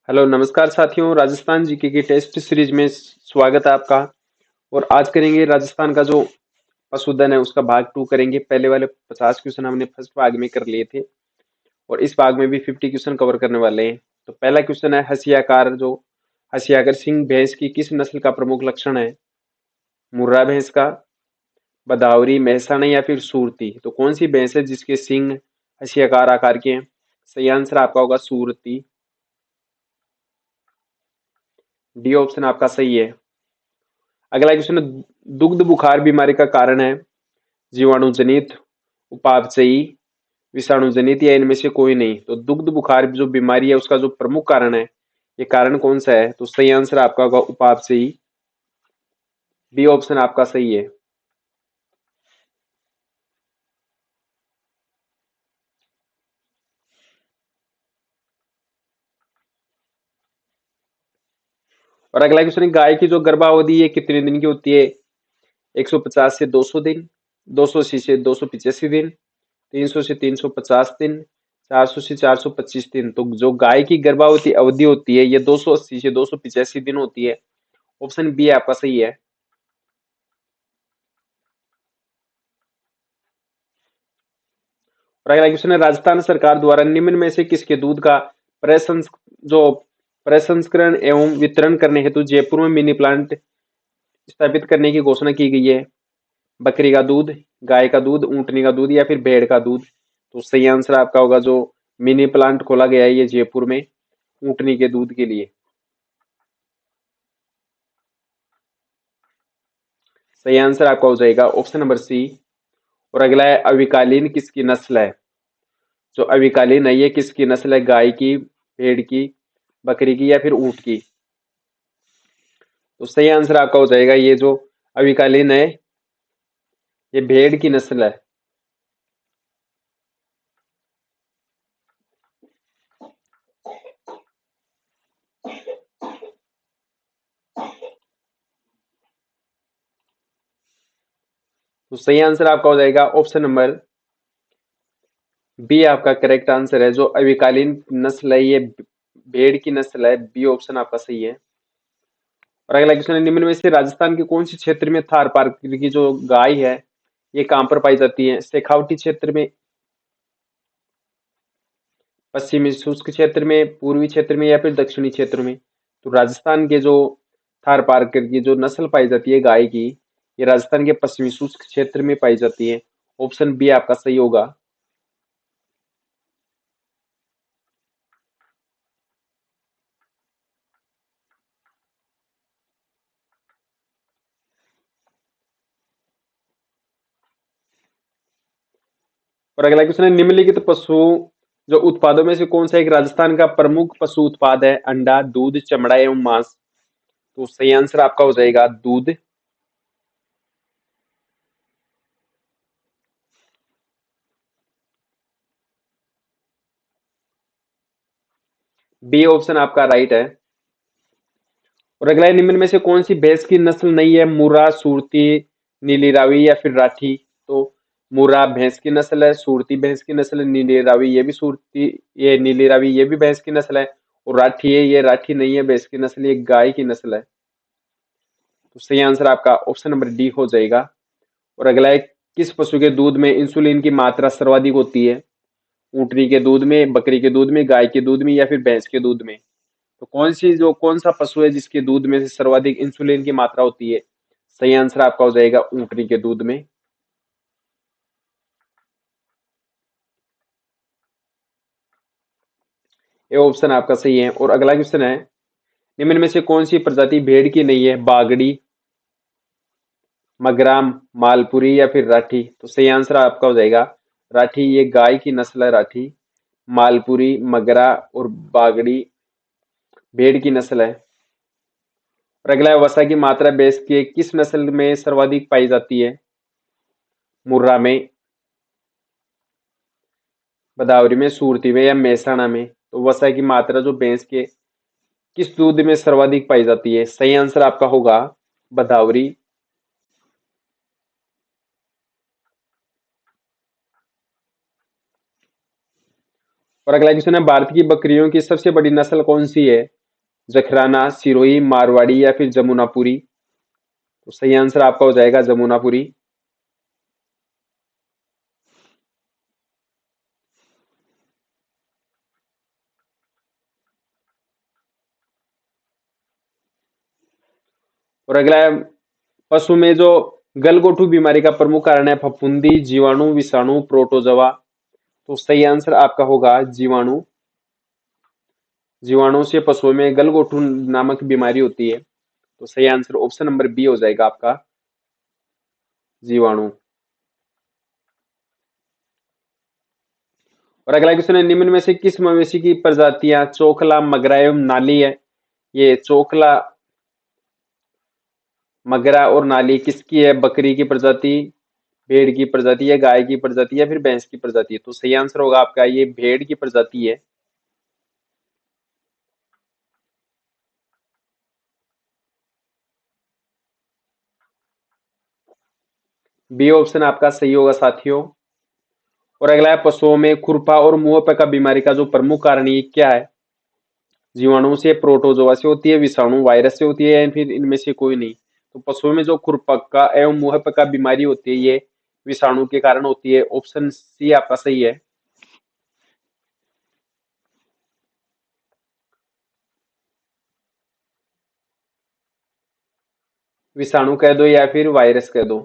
Hello नमस्कार साथियों, Rajasthan GK की टेस्ट सीरीज में स्वागत है आपका। और आज करेंगे राजस्थान का जो पशुधन है उसका भाग 2 करेंगे। पहले वाले 50 क्वेश्चन हमने फर्स्ट भाग में कर लिए थे और इस भाग में भी 50 क्वेश्चन कवर करने वाले हैं। तो पहला क्वेश्चन है हसियाकार। जो हसियाकार सिंह भैंस की किस नस्ल का प्रमुख लक्षण है? मुर्रा भैंस का, बदावरी, महसाना या फिर सूरती? तो कौन सी भैंस है जिसके सिंह हसियाकार आकार के हैं? सही आंसर आपका होगा सूरती। डी ऑप्शन आपका सही है। अगला क्वेश्चन है, दुग्ध बुखार बीमारी का कारण है जीवाणु जनित, उपापचयी, विषाणु जनित या इनमें से कोई नहीं? तो दुग्ध बुखार जो बीमारी है उसका जो प्रमुख कारण है, ये कारण कौन सा है? तो सही आंसर आपका होगा उपापचयी। बी ऑप्शन आपका सही है। और अगला क्वेश्चन है, गाय की जो गर्भावधि है कितने दिन की होती है? 150 से 200 दिन, 280 से 285 दिन, 300 से 350 दिन, 400 से 425 दिन। तो जो गाय की गर्भावधि अवधि होती है ये 280 से 285 दिन होती है। ऑप्शन बी आपका सही है। और अगला क्वेश्चन है, राजस्थान सरकार द्वारा निम्न में से किसके दूध का प्रसंस जो प्रसंस्करण एवं वितरण करने हेतु जयपुर में मिनी प्लांट स्थापित करने की घोषणा की गई है? बकरी का दूध, गाय का दूध, ऊंटनी का दूध या फिर भेड़ का दूध? तो सही आंसर आपका होगा जो मिनी प्लांट खोला गया है ये जयपुर में ऊंटनी के दूध के लिए। सही आंसर आपका हो जाएगा ऑप्शन नंबर सी। और अगला है, अविकालीन किसकी नस्ल है? जो अविकालीन है ये किसकी नस्ल है? गाय की, भेड़ की, बकरी की या फिर ऊंट की? तो सही आंसर आपका हो जाएगा ये जो अविकालीन है ये भेड़ की नस्ल है। तो सही आंसर आपका हो जाएगा ऑप्शन नंबर बी। आपका करेक्ट आंसर है। जो अविकालीन नस्ल है ये भेड़ की नस्ल है। बी ऑप्शन आपका सही है। और अगला क्वेश्चन है, निम्न में से राजस्थान के कौन से क्षेत्र में थार पार्क की जो गाय है ये कहाँ पर पाई जाती है? शेखावटी क्षेत्र में, पश्चिमी शुष्क क्षेत्र में, पूर्वी क्षेत्र में या फिर दक्षिणी क्षेत्र में? तो राजस्थान के जो थार पारकर की जो नस्ल पाई जाती है गाय की, ये राजस्थान के पश्चिमी शुष्क क्षेत्र में पाई जाती है। ऑप्शन बी आपका सही होगा। और अगला क्वेश्चन है, निम्नलिखित पशु जो उत्पादों में से कौन सा एक राजस्थान का प्रमुख पशु उत्पाद है? अंडा, दूध, चमड़ा एवं मांस? तो सही आंसर आपका हो जाएगा दूध। बी ऑप्शन आपका राइट है। और अगला है, निम्न में से कौन सी भैंस की नस्ल नहीं है? मुर्रा, सूरती, नीली रावी या फिर राठी? तो मुर्रा भैंस की नस्ल है, सूरती भैंस की नस्ल है, नीली रावी ये भी सूरती, ये नीली रावी ये भी भैंस की नस्ल है, और राठी है ये राठी नहीं है भैंस की नस्ल, ये गाय की नस्ल है। तो सही आंसर आपका ऑप्शन नंबर डी हो जाएगा। और अगला है, किस पशु के दूध में इंसुलिन की मात्रा सर्वाधिक होती है? ऊंटनी के दूध में, बकरी के दूध में, गाय के दूध में या फिर भैंस के दूध में? तो कौन सा पशु है जिसके दूध में से सर्वाधिक इंसुलिन की मात्रा होती है? सही आंसर आपका हो जाएगा ऊंटनी के दूध में। ये ऑप्शन आपका सही है। और अगला क्वेश्चन है, निम्न में से कौन सी प्रजाति भेड़ की नहीं है? बागड़ी, मगरा, मालपुरी या फिर राठी? तो सही आंसर आपका हो जाएगा राठी, ये गाय की नस्ल है राठी। मालपुरी, मगरा और बागड़ी भेड़ की नस्ल है। और अगला है, वसा की मात्रा भैंस के किस नस्ल में सर्वाधिक पाई जाती है? मुर्रा में, बदावरी में, सूरती में या मेहसाणा में? तो वसा की मात्रा जो भैंस के किस दूध में सर्वाधिक पाई जाती है? सही आंसर आपका होगा बदावरी। और अगला क्वेश्चन है, भारत की बकरियों की सबसे बड़ी नस्ल कौन सी है? जखराना, सिरोही, मारवाड़ी या फिर जमुनापुरी? तो सही आंसर आपका हो जाएगा जमुनापुरी। और अगला है, पशु में जो गलघोटू बीमारी का प्रमुख कारण है फफूंदी, जीवाणु, विषाणु, प्रोटोजवा? तो सही आंसर आपका होगा जीवाणु। जीवाणु से पशुओं में गलघोटू नामक बीमारी होती है। तो सही आंसर ऑप्शन नंबर बी हो जाएगा आपका, जीवाणु। और अगला क्वेश्चन है, निम्न में से किस मवेशी की प्रजातियां चोखला, मगरा एवं नाली है? ये चोखला, मगरा और नाली किसकी है? बकरी की प्रजाति, भेड़ की प्रजाति, या गाय की प्रजाति, या फिर भैंस की प्रजाति है? तो सही आंसर होगा आपका ये भेड़ की प्रजाति है। बी ऑप्शन आपका सही होगा साथियों। और अगला है, पशुओं में खुरपा और मुंह पका बीमारी का जो प्रमुख कारण ये क्या है? जीवाणु से, प्रोटोजोआ से होती है, विषाणु वायरस से होती है, या फिर इनमें से कोई नहीं? तो पशुओं में जो खुरपक्का एवं मुंह पका बीमारी होती है ये विषाणु के कारण होती है। ऑप्शन सी आपका सही है। विषाणु कह दो या फिर वायरस कह दो?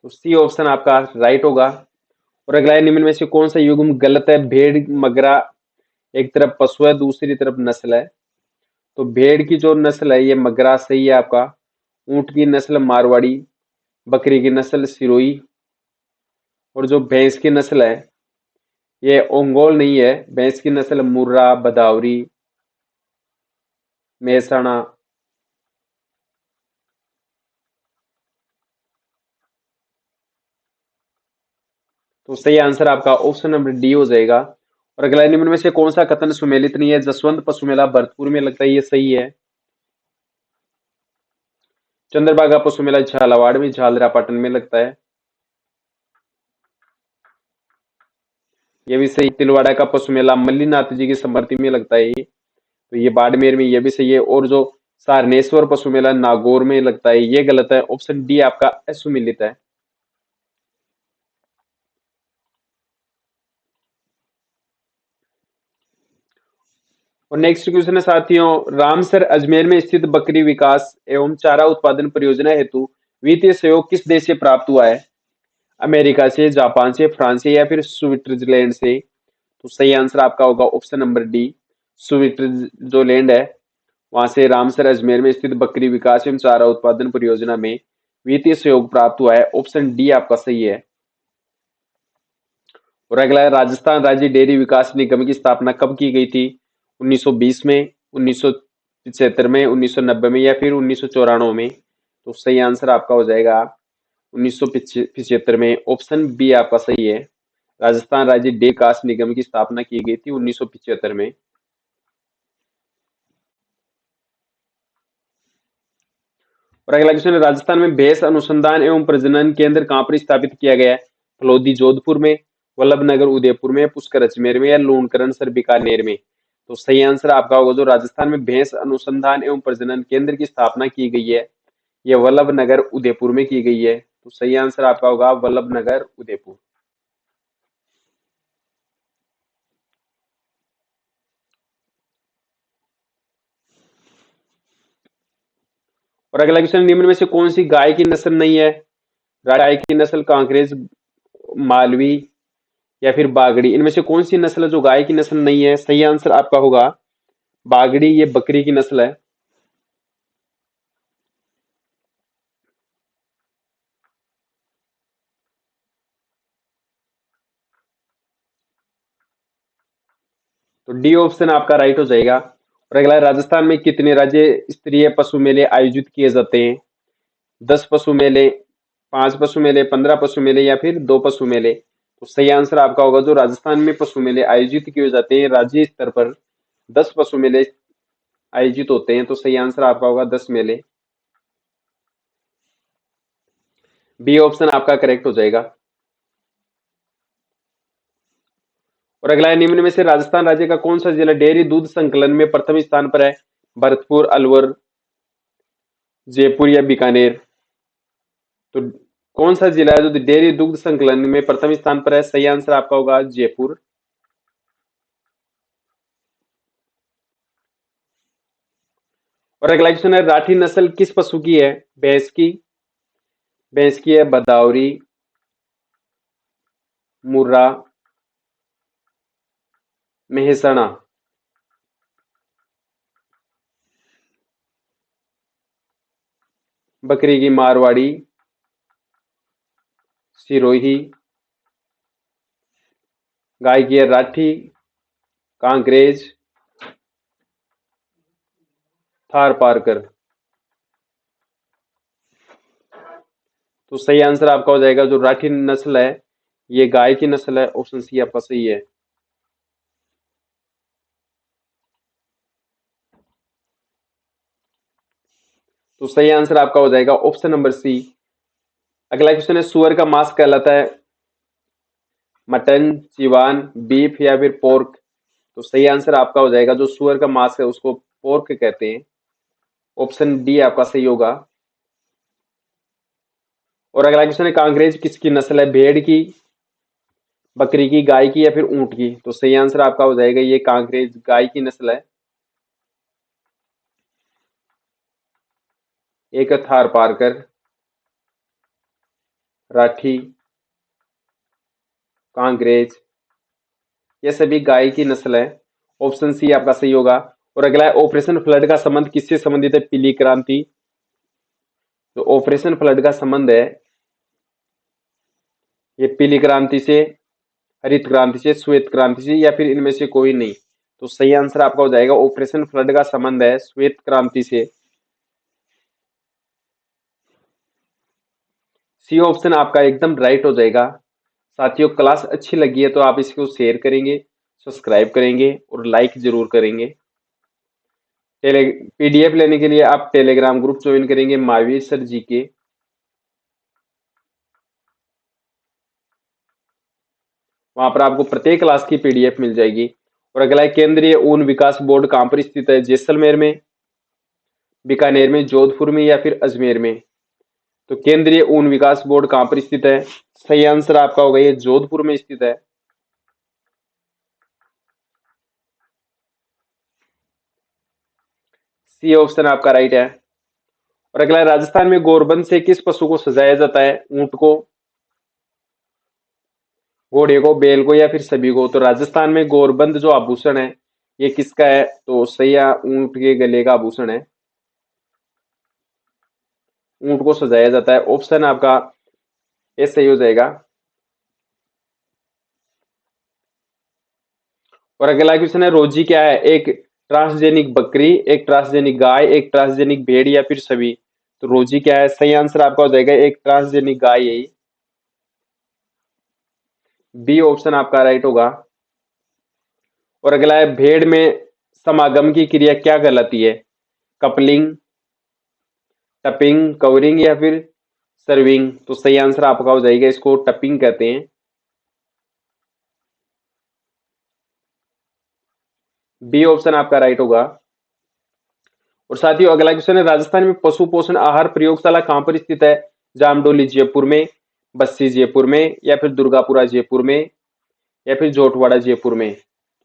तो सी ऑप्शन आपका राइट होगा। और अगला है, निम्न में से कौन सा युग्म गलत है? भेड़ मगरा एक तरफ पशु है, दूसरी तरफ नस्ल है। तो भेड़ की जो नस्ल है ये मगरा सही है आपका। ऊंट की नस्ल मारवाड़ी, बकरी की नस्ल सिरोही, और जो भैंस की नस्ल है ये ओंगोल नहीं है। भैंस की नस्ल मुर्रा, बदावरी, मेहसाणा। तो सही आंसर आपका ऑप्शन नंबर डी हो जाएगा। और अगला, निम्न में से कौन सा कथन सुमेलित नहीं है? जसवंत पशु मेला भरतपुर में लगता है, ये सही है। चंद्रभागा पशु मेला झालावाड़ में, झालरापाटन में लगता है, ये भी सही। तिलवाड़ा का पशु मेला मल्लीनाथ जी की स्मृति में लगता है ये, तो ये बाड़मेर में, ये भी सही है। और जो सारनेश्वर पशु मेला नागौर में लगता है, ये गलत है। ऑप्शन डी आपका असुमिलित है। और नेक्स्ट क्वेश्चन है साथियों, रामसर अजमेर में स्थित बकरी विकास एवं चारा उत्पादन परियोजना हेतु वित्तीय सहयोग किस देश से प्राप्त हुआ है? अमेरिका से, जापान से, फ्रांस से, या फिर स्विट्जरलैंड से? तो सही आंसर आपका होगा ऑप्शन नंबर डी, स्विट्जरलैंड है। वहां से रामसर अजमेर में स्थित बकरी विकास एवं चारा उत्पादन परियोजना में वित्तीय सहयोग प्राप्त हुआ है। ऑप्शन डी आपका सही है। और अगला है, राजस्थान राज्य डेयरी विकास निगम की स्थापना कब की गई थी? 1920 में, 1975 में, 1990 में, या फिर 1994 में? तो सही आंसर आपका हो जाएगा 1975 में। ऑप्शन बी आपका सही है। राजस्थान राज्य डेयरी विकास निगम की स्थापना की गई थी 1975 में। और अगला क्वेश्चन है, राजस्थान में भैंस अनुसंधान एवं प्रजनन केंद्र कहाँ पर स्थापित किया गया है? फलोदी जोधपुर में, वल्लभनगर उदयपुर में, पुष्कर अजमेर में, या लूणकरण बीकानेर में? तो सही आंसर आपका होगा, जो राजस्थान में भैंस अनुसंधान एवं प्रजनन केंद्र की स्थापना की गई है यह वल्लभनगर उदयपुर में की गई है। तो सही आंसर आपका होगा वल्लभनगर उदयपुर। और अगला क्वेश्चन, निम्न में से कौन सी गाय की नस्ल नहीं है? गाय की नस्ल कांकरेज, मालवी, या फिर बागड़ी? इनमें से कौन सी नस्ल है जो गाय की नस्ल नहीं है? सही आंसर आपका होगा बागड़ी, ये बकरी की नस्ल है। तो डी ऑप्शन आपका राइट हो जाएगा। और अगला, राजस्थान में कितने राज्य स्तरीय पशु मेले आयोजित किए जाते हैं? 10 पशु मेले, 5 पशु मेले, 15 पशु मेले, या फिर 2 पशु मेले? तो सही आंसर आपका होगा, जो राजस्थान में पशु मेले आयोजित किए जाते हैं राज्य स्तर पर 10 पशु मेले आयोजित होते हैं। तो सही आंसर आपका होगा 10 मेले। बी ऑप्शन आपका करेक्ट हो जाएगा। और अगला है, निम्न में से राजस्थान राज्य का कौन सा जिला डेयरी दूध संकलन में प्रथम स्थान पर है? भरतपुर, अलवर, जयपुर या बीकानेर? तो कौन सा जिला है जो डेयरी दुग्ध संकलन में प्रथम स्थान पर है? सही आंसर आपका होगा जयपुर। और अगला क्वेश्चन है, राठी नस्ल किस पशु की है? भैंस की है, भदावरी, मुर्रा, मेहसणा? बकरी की मारवाड़ी, सिरोही, गाय की है राठी, कांकरेज, थार पारकर? तो सही आंसर आपका हो जाएगा जो राठी नस्ल है ये गाय की नस्ल है। ऑप्शन सी आपका सही है। तो सही आंसर आपका हो जाएगा ऑप्शन नंबर सी। अगला क्वेश्चन है, सुअर का मांस कहलाता है मटन, चिवान, बीफ या फिर पोर्क? तो सही आंसर आपका हो जाएगा जो सुअर का मांस है उसको पोर्क कहते हैं। ऑप्शन डी आपका सही होगा। और अगला क्वेश्चन है, कांकरेज किसकी नस्ल है? भेड़ की, बकरी की, गाय की या फिर ऊंट की? तो सही आंसर आपका हो जाएगा ये कांकरेज गाय की नस्ल है। एक है थार पारकर, राठी, कांकरेज, ये सभी गाय की नस्ल है। ऑप्शन सी आपका सही होगा। और अगला है, ऑपरेशन फ्लड का संबंध किससे संबंधित है? पीली क्रांति। तो ऑपरेशन फ्लड का संबंध है ये पीली क्रांति से, हरित क्रांति से, श्वेत क्रांति से या फिर इनमें से कोई नहीं? तो सही आंसर आपका हो जाएगा ऑपरेशन फ्लड का संबंध है श्वेत क्रांति से। सी ऑप्शन आपका एकदम राइट हो जाएगा। साथियों, क्लास अच्छी लगी है तो आप इसको शेयर करेंगे, सब्सक्राइब करेंगे और लाइक जरूर करेंगे। पीडीएफ लेने के लिए आप टेलीग्राम ग्रुप ज्वाइन करेंगे महावीर सर जी के। वहां पर आपको प्रत्येक क्लास की पीडीएफ मिल जाएगी। और अगला है, केंद्रीय ऊन विकास बोर्ड कहां पर स्थित है? जैसलमेर में, बीकानेर में, जोधपुर में या फिर अजमेर में? तो केंद्रीय ऊन विकास बोर्ड कहां पर स्थित है? सही आंसर आपका होगा ये जोधपुर में स्थित है। सी ऑप्शन आपका राइट है। और अगला है, राजस्थान में गोरबंद से किस पशु को सजाया जाता है? ऊंट को, घोड़े को, बैल को या फिर सभी को? तो राजस्थान में गोरबंद जो आभूषण है ये किसका है? तो सही है, ऊंट के गले का आभूषण है। ऊंट को सजाया जाता है। ऑप्शन आपका ये सही हो जाएगा। और अगला क्वेश्चन है, रोजी क्या है? एक ट्रांसजेनिक बकरी, एक ट्रांसजेनिक गाय, एक ट्रांसजेनिक भेड़ या फिर सभी? तो रोजी क्या है? सही आंसर आपका हो जाएगा एक ट्रांसजेनिक गाय है। बी ऑप्शन आपका राइट होगा। और अगला है, भेड़ में समागम की क्रिया क्या कहलाती है? कपलिंग, टपिंग, कवरिंग या फिर सर्विंग? तो सही आंसर आपका हो जाएगा इसको टपिंग कहते हैं। बी ऑप्शन आपका राइट होगा। और साथियों, अगला क्वेश्चन है, राजस्थान में पशु पोषण आहार प्रयोगशाला कहां पर स्थित है? जामडोली जयपुर में, बस्सी जयपुर में या फिर दुर्गापुरा जयपुर में या फिर जोटवाड़ा जयपुर में?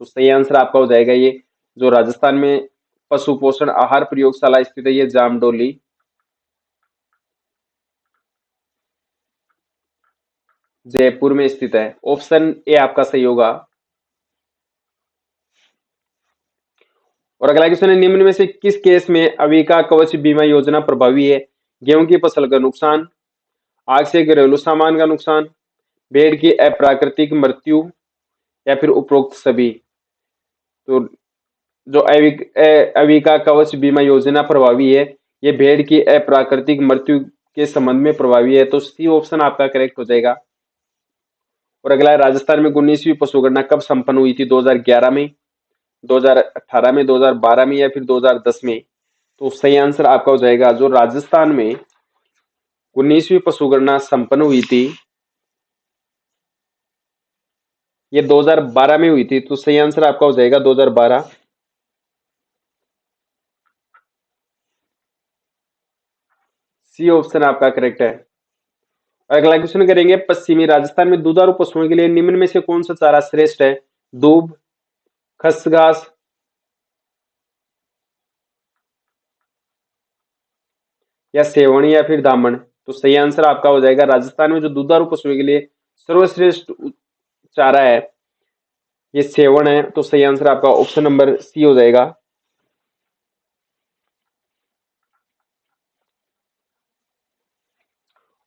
तो सही आंसर आपका हो जाएगा ये जो राजस्थान में पशु पोषण आहार प्रयोगशाला स्थित है ये जामडोली जयपुर में स्थित है। ऑप्शन ए आपका सही होगा। और अगला क्वेश्चन है, निम्न में से किस केस में अविका कवच बीमा योजना प्रभावी है? गेहूं की फसल का नुकसान, आग से घरेलू सामान का नुकसान, भेड़ की अप्राकृतिक मृत्यु या फिर उपरोक्त सभी? तो जो अविका कवच बीमा योजना प्रभावी है ये भेड़ की अप्राकृतिक मृत्यु के संबंध में प्रभावी है। तो सी ऑप्शन आपका करेक्ट हो जाएगा। और अगला है, राजस्थान में 19वीं पशुगणना कब संपन्न हुई थी? 2011 में, 2018 में, 2012 में या फिर 2010 में? तो सही आंसर आपका हो जाएगा जो राजस्थान में 19वीं पशुगणना संपन्न हुई थी ये 2012 में हुई थी, तो सही आंसर आपका हो जाएगा 2012। सी ऑप्शन आपका करेक्ट है। और अगला क्वेश्चन करेंगे, पश्चिमी राजस्थान में दुधारू पशुओं के लिए निम्न में से कौन सा चारा श्रेष्ठ है? दूब, खसघास या सेवणी या फिर दामन? तो सही आंसर आपका हो जाएगा, राजस्थान में जो दुधारू पशुओं के लिए सर्वश्रेष्ठ चारा है ये सेवण है। तो सही आंसर आपका ऑप्शन नंबर सी हो जाएगा।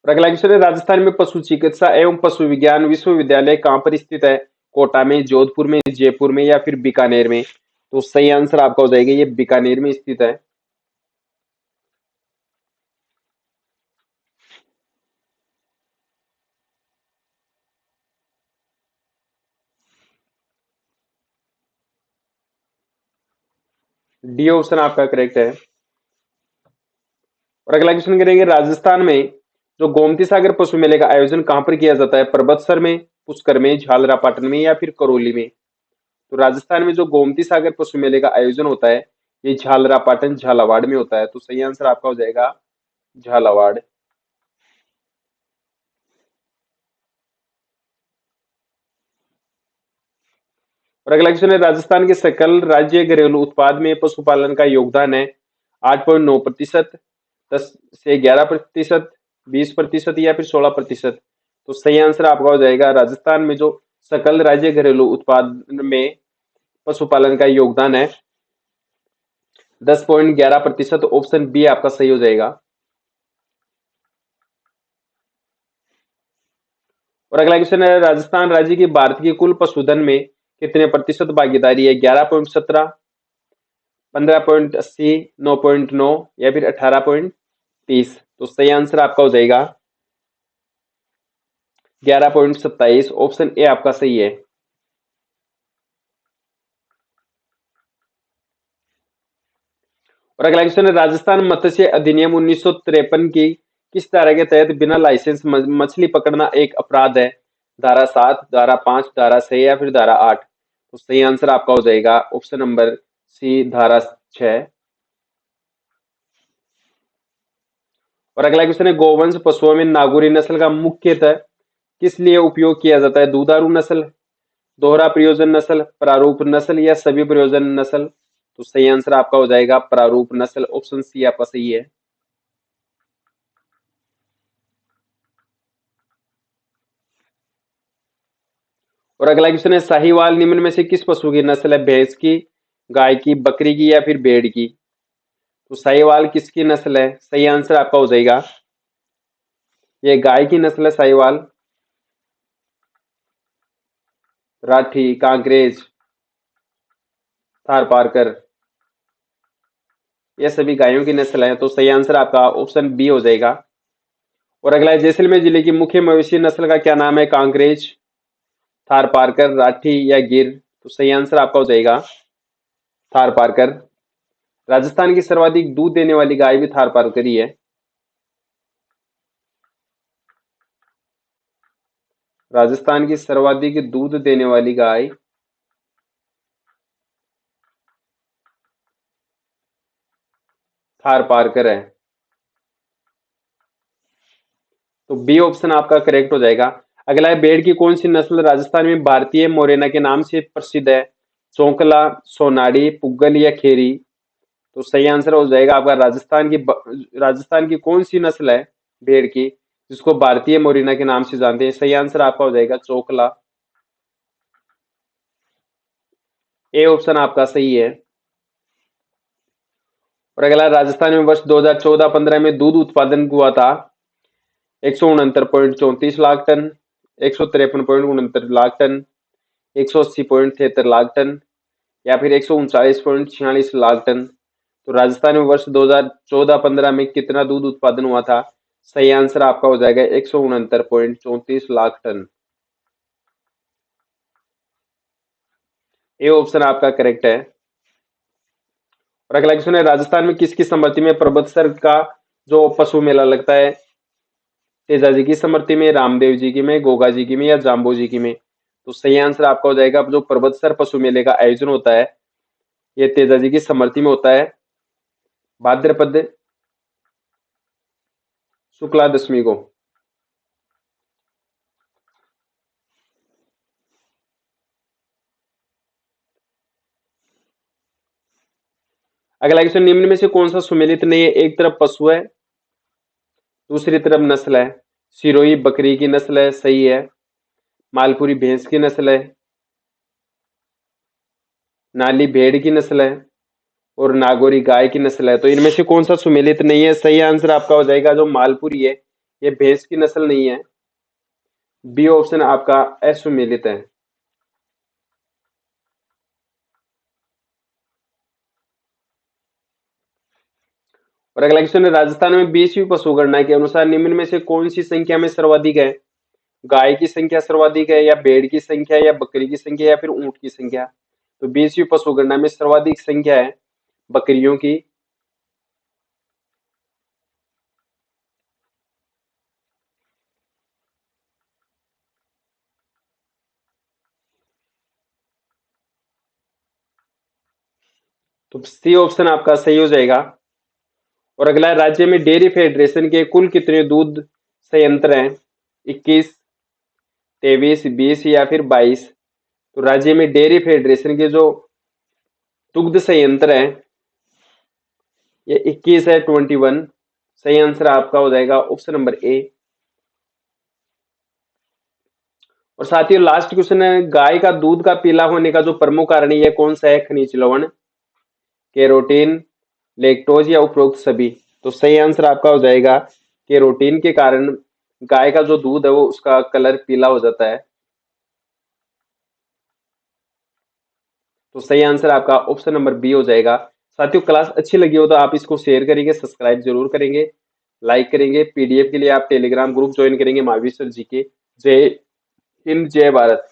और अगला क्वेश्चन है, राजस्थान में पशु चिकित्सा एवं पशु विज्ञान विश्वविद्यालय कहाँ पर स्थित है? कोटा में, जोधपुर में, जयपुर में या फिर बीकानेर में? तो सही आंसर आपका हो जाएगा, ये बीकानेर में स्थित है। डी ऑप्शन आपका करेक्ट है। और अगला क्वेश्चन करेंगे, राजस्थान में जो गोमती सागर पशु मेले का आयोजन कहाँ पर किया जाता है? परबतसर में, पुष्कर में, झालरापाटन में या फिर करौली में? तो राजस्थान में जो गोमती सागर पशु मेले का आयोजन होता है ये झालरापाटन, झालावाड़ में होता है। तो सही आंसर आपका हो जाएगा झालावाड़। और अगला क्वेश्चन है, राजस्थान के सकल राज्य घरेलू उत्पाद में पशुपालन का योगदान है 8.9%, 10 से 11%, 20% या फिर 16%? तो सही आंसर आपका हो जाएगा, राजस्थान में जो सकल राज्य घरेलू उत्पाद में पशुपालन का योगदान है 10.11%। ऑप्शन बी आपका सही हो जाएगा। और अगला क्वेश्चन है, राजस्थान राज्य की भारत की कुल पशुधन में कितने प्रतिशत भागीदारी है? 11.17, 15.80, 9.9 या फिर 18.30? तो सही आंसर आपका हो जाएगा 11.27। ऑप्शन ए आपका सही है। और अगला क्वेश्चन है, राजस्थान मत्स्य अधिनियम 1953 की किस धारा के तहत बिना लाइसेंस मछली पकड़ना एक अपराध है? धारा 7, धारा 5, धारा 6 या फिर धारा 8? तो सही आंसर आपका हो जाएगा ऑप्शन नंबर सी, धारा 6। और अगला क्वेश्चन है, गोवंश पशुओं में नागौरी नस्ल का मुख्यतः किस लिए उपयोग किया जाता है? दुधारू नस्ल, दोहरा प्रयोजन नस्ल, प्रारूप नस्ल या सभी प्रयोजन नस्ल? तो सही आंसर आपका हो जाएगा प्रारूप नस्ल। ऑप्शन सी आपका सही है। और अगला क्वेश्चन है, साहीवाल निम्न में से किस पशु की नस्ल है? भैंस की, गाय की, बकरी की या फिर भेड़ की? तो साहीवाल किसकी नस्ल है? सही आंसर आपका हो जाएगा, ये गाय की नस्ल है साहीवाल। राठी, कांकरेज, थारपारकर ये सभी गायों की नस्ल है। तो सही आंसर आपका ऑप्शन बी हो जाएगा। और अगला है, जैसलमेर जिले की मुख्य मवेशी नस्ल का क्या नाम है? कांकरेज, थारपारकर, राठी या गिर? तो सही आंसर आपका हो जाएगा थारपारकर। राजस्थान की सर्वाधिक दूध देने वाली गाय भी थारपारकर ही है। राजस्थान की सर्वाधिक दूध देने वाली गाय थारपारकर है। तो बी ऑप्शन आपका करेक्ट हो जाएगा। अगला है, भेड़ की कौन सी नस्ल राजस्थान में भारतीय मोरेना के नाम से प्रसिद्ध है? चौंकला, सोनाड़ी, पुग्गल या खेरी? तो सही आंसर हो जाएगा आपका राजस्थान की कौन सी नस्ल है भेड़ की जिसको भारतीय मोरिना के नाम से जानते हैं? सही आंसर आपका हो जाएगा चोकला। ए ऑप्शन आपका सही है। और अगला, राजस्थान में वर्ष 2014-15 में दूध उत्पादन हुआ था 169.34 lakh ton, 153.69 lakh ton, 180.73 lakh ton या फिर 139.46 लाख टन? तो राजस्थान में वर्ष 2014-15 में कितना दूध उत्पादन हुआ था? सही आंसर आपका हो जाएगा 169.34 लाख टन। ए ऑप्शन आपका करेक्ट है। और अगला क्वेश्चन है, राजस्थान में किसकी समृद्धि में परबतसर का जो पशु मेला लगता है? तेजा जी की समृद्धि में, रामदेव जी की में, गोगा जी की में या जाम्बो जी की में? तो सही आंसर आपका हो जाएगा जो पर्वतसर पशु मेले का आयोजन होता है ये तेजाजी की स्मृति में होता है भाद्रपद शुक्ला दशमी को। अगला क्वेश्चन, निम्न में से कौन सा सुमेलित नहीं है? एक तरफ पशु है, दूसरी तरफ नस्ल है। सिरोही बकरी की नस्ल है, सही है। मालपुरी भैंस की नस्ल है, नाली भेड़ की नस्ल है और नागौरी गाय की नस्ल है। तो इनमें से कौन सा सुमेलित नहीं है? सही आंसर आपका हो जाएगा जो मालपुरी है, ये भैंस की नस्ल नहीं है। बी ऑप्शन आपका असुमेलित है। और अगला क्वेश्चन है, राजस्थान में 20वीं पशुगणना के अनुसार निम्न में से कौन सी संख्या में सर्वाधिक है? गाय की संख्या सर्वाधिक है या भेड़ की संख्या या बकरी की संख्या या फिर ऊंट की संख्या? तो 20वीं पशुगणना में सर्वाधिक संख्या है बकरियों की। तो सी ऑप्शन आपका सही हो जाएगा। और अगला, राज्य में डेयरी फेडरेशन के कुल कितने दूध संयंत्र हैं? 21, 23, 20 या फिर 22? तो राज्य में डेयरी फेडरेशन के जो दुग्ध संयंत्र हैं ये 21 है, 21। सही आंसर आपका हो जाएगा ऑप्शन नंबर ए। और साथियों लास्ट क्वेश्चन है, गाय का दूध का पीला होने का जो प्रमुख कारण है ये कौन सा है? खनिज लवण, कैरोटीन, लैक्टोज या उपरोक्त सभी? तो सही आंसर आपका हो जाएगा कैरोटीन के कारण गाय का जो दूध है वो उसका कलर पीला हो जाता है। तो सही आंसर आपका ऑप्शन नंबर बी हो जाएगा। साथियों क्लास अच्छी लगी हो तो आप इसको शेयर करेंगे, सब्सक्राइब जरूर करेंगे, लाइक करेंगे। पीडीएफ के लिए आप टेलीग्राम ग्रुप ज्वाइन करेंगे महावीर सर जी के। जय हिंद, जय भारत।